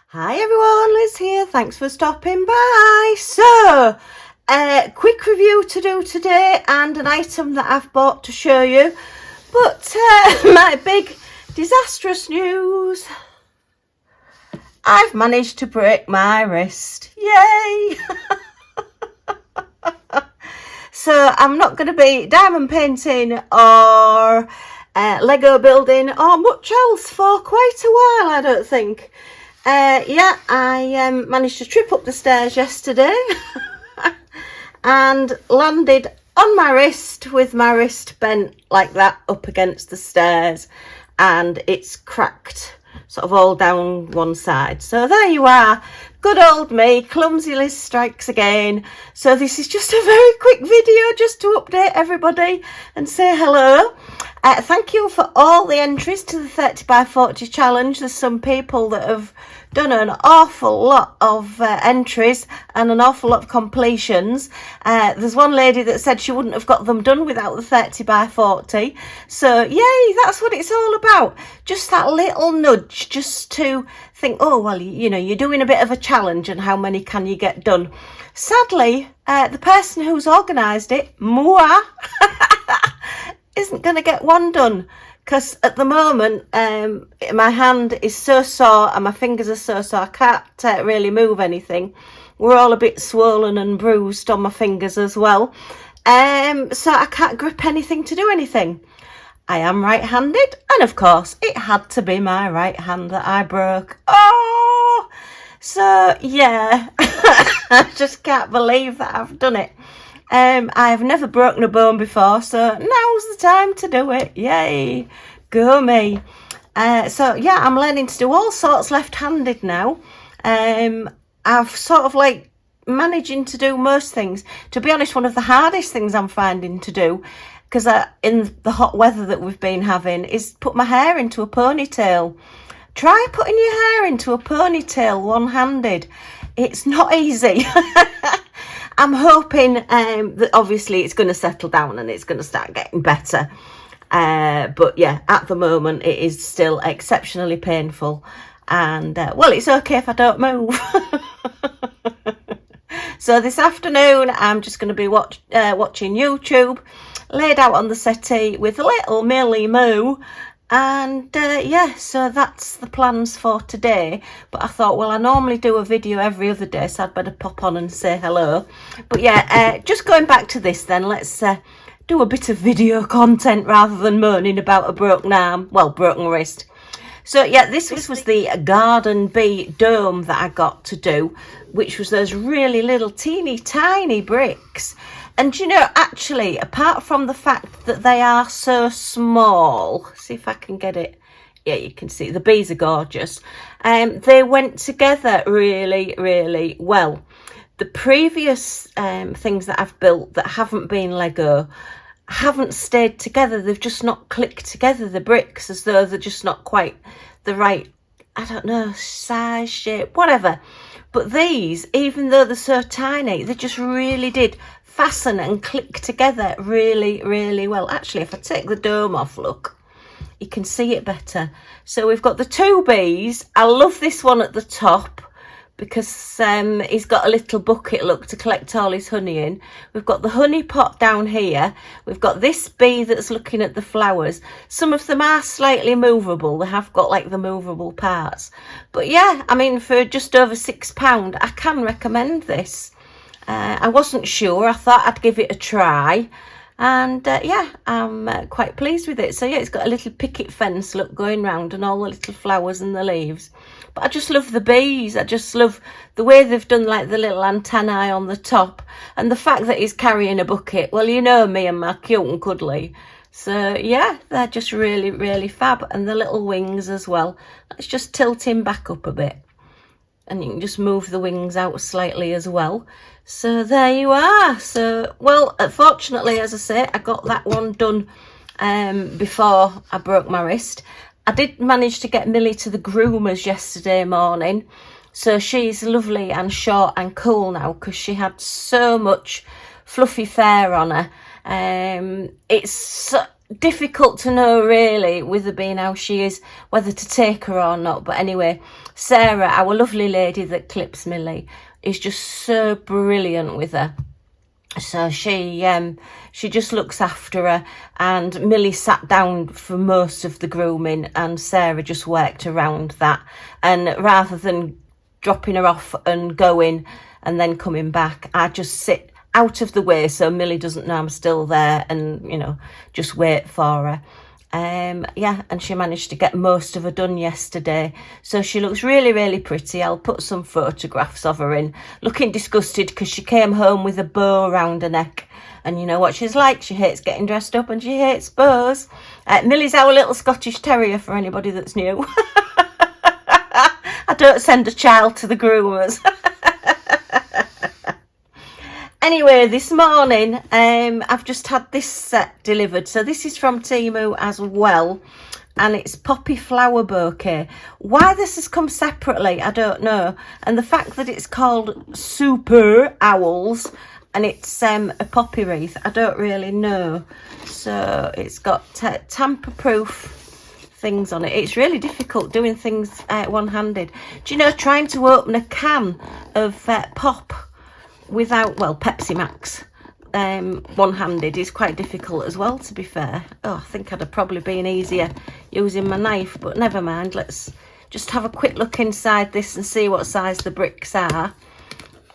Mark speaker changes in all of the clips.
Speaker 1: Hi everyone, Liz here. Thanks for stopping by. So, quick review to do today and an item that I've bought to show you. But my big disastrous news. I've managed to break my wrist. Yay! So I'm not going to be diamond painting or Lego building or much else for quite a while, I don't think. I managed to trip up the stairs yesterday and landed on my wrist with my wrist bent like that up against the stairs, and it's cracked sort of all down one side. So there you are, good old me, clumsy Liz strikes again. So this is just a very quick video just to update everybody and say hello. Thank you for all the entries to the 30 by 40 challenge. There's some people that have done an awful lot of entries and an awful lot of completions. There's one lady that said she wouldn't have got them done without the 30 by 40. So yay, that's what it's all about. Just that little nudge just to think, oh, well, you know, you're doing a bit of a challenge and how many can you get done? Sadly, the person who's organised it, moi, isn't going to get one done. Because at the moment, my hand is so sore and my fingers are so sore, I can't really move anything. We're all a bit swollen and bruised on my fingers as well. So I can't grip anything to do anything. I am right-handed, and of course, it had to be my right hand that I broke. Oh! So, yeah, I just can't believe that I've done it. I've never broken a bone before, so now's the time to do it. Yay, go me. So yeah, I'm learning to do all sorts left-handed now. I've sort of like managing to do most things. To be honest, one of the hardest things I'm finding to do, because in the hot weather that we've been having, is put my hair into a ponytail. Try putting your hair into a ponytail one-handed. It's not easy. I'm hoping that obviously it's going to settle down and it's going to start getting better. But yeah, at the moment it is still exceptionally painful. And well, it's okay if I don't move. So this afternoon I'm just going to be watching YouTube, laid out on the settee with little Millie Moo. And yeah, so that's the plans for today. But I thought, well, I normally do a video every other day, so I'd better pop on and say hello. But yeah, just going back to this then, let's do a bit of video content rather than moaning about a broken arm, well, broken wrist. So yeah, this was the Garden Bee dome that I got to do, which was those really little teeny tiny bricks. And you know, actually, apart from the fact that they are so small, see if I can get it. Yeah, you can see the bees are gorgeous. They went together really, really well. The previous things that I've built that haven't been Lego haven't stayed together. They've just not clicked together, the bricks, as though they're just not quite the right, I don't know, size, shape, whatever. But these, even though they're so tiny, they just really did fasten and click together really, really well. Actually, if I take the dome off, look, you can see it better. So we've got the two bees. I love this one at the top because he's got a little bucket, look, to collect all his honey in. We've got the honey pot down here. We've got this bee that's looking at the flowers. Some of them are slightly movable. They have got like the movable parts. But yeah, I mean, for just over £6, I can recommend this. I wasn't sure. I thought I'd give it a try. And yeah, I'm quite pleased with it. So yeah, it's got a little picket fence, look, going round, and all the little flowers and the leaves. But I just love the bees. I just love the way they've done like the little antennae on the top. And the fact that he's carrying a bucket. Well, you know me and my cute and cuddly. So yeah, they're just really, really fab. And the little wings as well. Let's just tilt him back up a bit. And you can just move the wings out slightly as well. So there you are. So, well, fortunately, as I say, I got that one done before I broke my wrist. I did manage to get Millie to the groomers yesterday morning. So she's lovely and short and cool now because she had so much fluffy fur on her. It's difficult to know really, with her being how she is, whether to take her or not. But anyway, Sarah, our lovely lady that clips Millie, is just so brilliant with her. So she just looks after her, and Millie sat down for most of the grooming and Sarah just worked around that. And rather than dropping her off and going and then coming back, I just sit out of the way so Millie doesn't know I'm still there, and you know, just wait for her. Yeah, and she managed to get most of her done yesterday, so she looks really, really pretty. I'll put some photographs of her in, looking disgusted because she came home with a bow around her neck, and you know what she's like, she hates getting dressed up and she hates bows. Millie's our little Scottish Terrier, for anybody that's new. I don't send a child to the groomers. Anyway, this morning, I've just had this set delivered. So this is from TEMU as well. And it's Poppy Flower Bouquet. Why this has come separately, I don't know. And the fact that it's called Super Owls and it's a poppy wreath, I don't really know. So it's got tamper-proof things on it. It's really difficult doing things one-handed. Do you know, trying to open a can of pop without, well, Pepsi Max one-handed is quite difficult as well, to be fair. Oh, I think I'd have probably been easier using my knife, but never mind. Let's just have a quick look inside this and see what size the bricks are.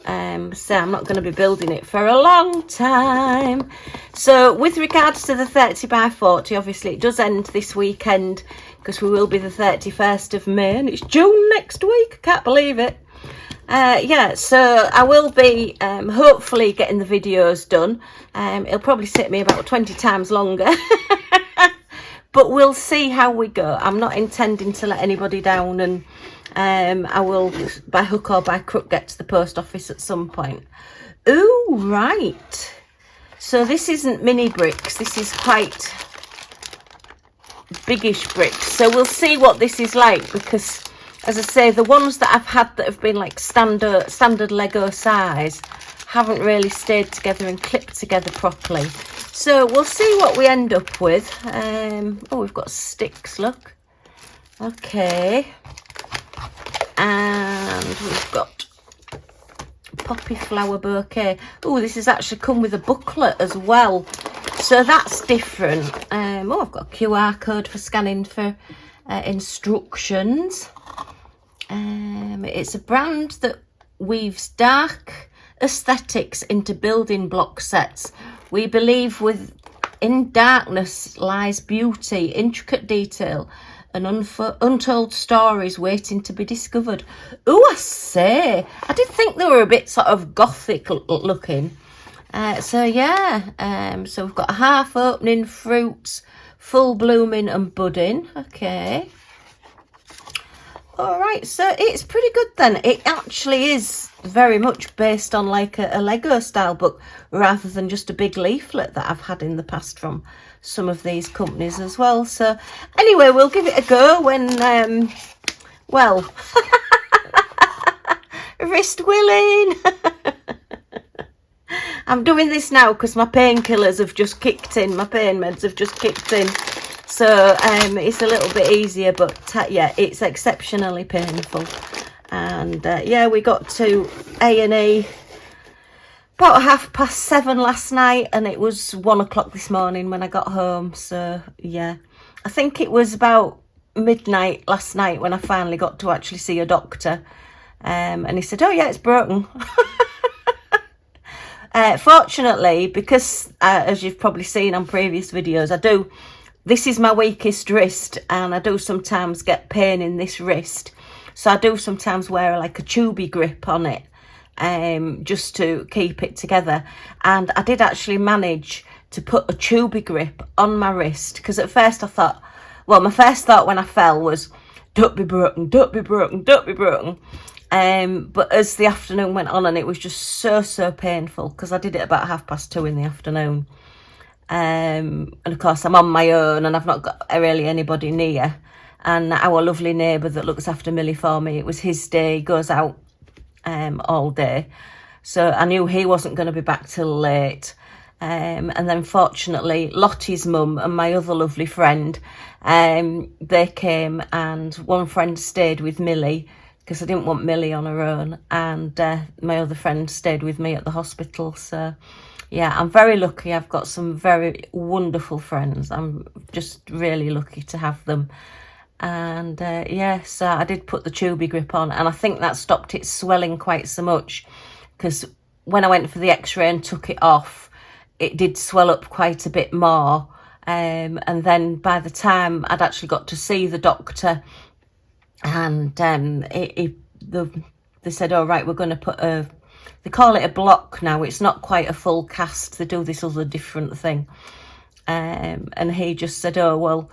Speaker 1: So I'm not going to be building it for a long time. So with regards to the 30 by 40, obviously it does end this weekend because we will be the 31st of May and it's June next week. I can't believe it. Yeah, so I will be hopefully getting the videos done. It'll probably take me about 20 times longer. But we'll see how we go. I'm not intending to let anybody down, and I will, by hook or by crook, get to the post office at some point. Ooh, right. So this isn't mini bricks. This is quite biggish bricks. So we'll see what this is like, because as I say, the ones that I've had that have been like standard Lego size haven't really stayed together and clipped together properly. So we'll see what we end up with. Oh, we've got sticks, look. Okay. And we've got Poppy Flower Bouquet. Oh, this has actually come with a booklet as well. So that's different. Oh, I've got a QR code for scanning for instructions. It's a brand that weaves dark aesthetics into building block sets. We believe within darkness lies beauty, intricate detail, and untold stories waiting to be discovered. Oh, I say, I did think they were a bit sort of gothic looking. So yeah, so we've got half opening fruits, full blooming and budding. Okay. All right, so it's pretty good then. It actually is very much based on like a Lego style book rather than just a big leaflet that I've had in the past from some of these companies as well. So anyway, we'll give it a go when, well, wrist willing. I'm doing this now because my painkillers have just kicked in. My pain meds have just kicked in. So it's a little bit easier, but yeah, it's exceptionally painful. And yeah, we got to A&E about 7:30 last night, and it was 1 o'clock this morning when I got home. So yeah, I think it was about midnight last night when I finally got to actually see a doctor. And he said, oh yeah, it's broken. Fortunately, because as you've probably seen on previous videos, this is my weakest wrist, and I do sometimes get pain in this wrist. So I do sometimes wear like a tubey grip on it, just to keep it together. And I did actually manage to put a tubey grip on my wrist, because at first I thought, well, my first thought when I fell was, don't be broken, don't be broken, don't be broken. But as the afternoon went on, and it was just so painful, because I did it about 2:30 in the afternoon. And of course I'm on my own and I've not got really anybody near, and our lovely neighbour that looks after Millie for me, it was his day, he goes out all day, so I knew he wasn't going to be back till late. And then fortunately Lottie's mum and my other lovely friend, they came, and one friend stayed with Millie because I didn't want Millie on her own, and my other friend stayed with me at the hospital. So yeah, I'm very lucky. I've got some very wonderful friends. I'm just really lucky to have them. And yeah, so I did put the tubey grip on, and I think that stopped it swelling quite so much, because when I went for the x-ray and took it off, it did swell up quite a bit more. And then by the time I'd actually got to see the doctor, and they said, all right, we're going to put they call it a block now. It's not quite a full cast. They do this other different thing. And he just said, oh, well,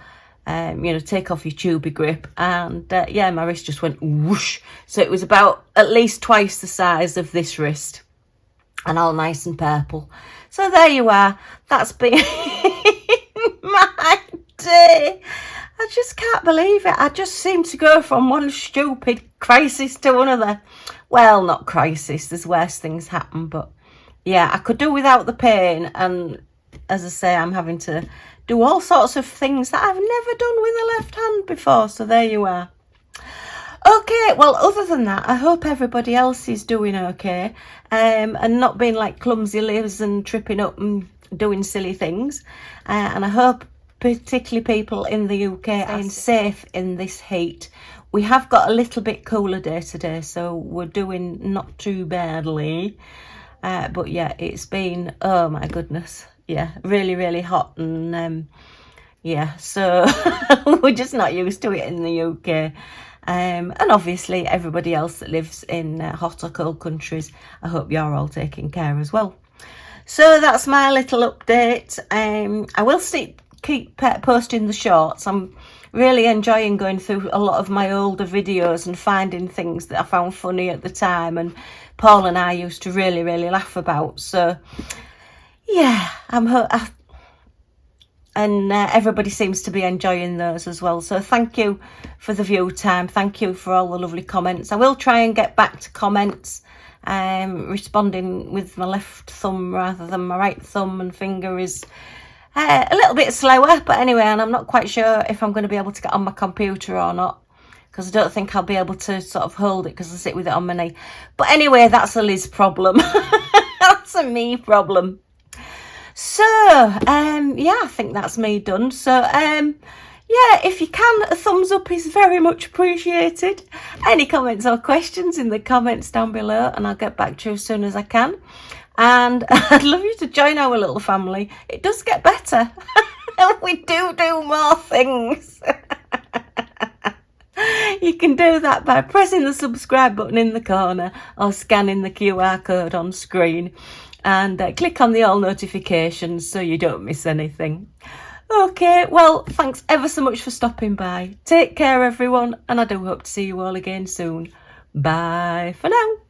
Speaker 1: take off your tubey grip. And yeah, my wrist just went whoosh. So it was about at least twice the size of this wrist, and all nice and purple. So there you are. That's been my day. I just can't believe it. I just seem to go from one stupid crisis to another. Well, not crisis. There's worse things happen. But yeah, I could do without the pain. And as I say, I'm having to do all sorts of things that I've never done with the left hand before. So there you are. Okay, well, other than that, I hope everybody else is doing okay, and not being like clumsy Liz and tripping up and doing silly things. And I hope particularly people in the UK are staying safe in this heat. We have got a little bit cooler day today, so we're doing not too badly. But yeah, it's been, oh my goodness, yeah, really, really hot. And yeah, so we're just not used to it in the UK. And obviously everybody else that lives in hot or cold countries, I hope you're all taking care as well. So that's my little update. I will keep posting the shorts. I'm really enjoying going through a lot of my older videos and finding things that I found funny at the time, and Paul and I used to really, really laugh about. So yeah, and everybody seems to be enjoying those as well. So thank you for the view time. Thank you for all the lovely comments. I will try and get back to comments, responding with my left thumb rather than my right thumb, and finger is a little bit slower. But anyway, and I'm not quite sure if I'm going to be able to get on my computer or not, because I don't think I'll be able to sort of hold it because I sit with it on my knee. But anyway, that's a Liz problem. That's a me problem. So, yeah, I think that's me done. So, yeah, if you can, a thumbs up is very much appreciated. Any comments or questions in the comments down below, and I'll get back to you as soon as I can. And I'd love you to join our little family. It does get better. We do more things. You can do that by pressing the subscribe button in the corner or scanning the QR code on screen. And click on the all notifications so you don't miss anything. Okay, well, thanks ever so much for stopping by. Take care, everyone, and I do hope to see you all again soon. Bye for now.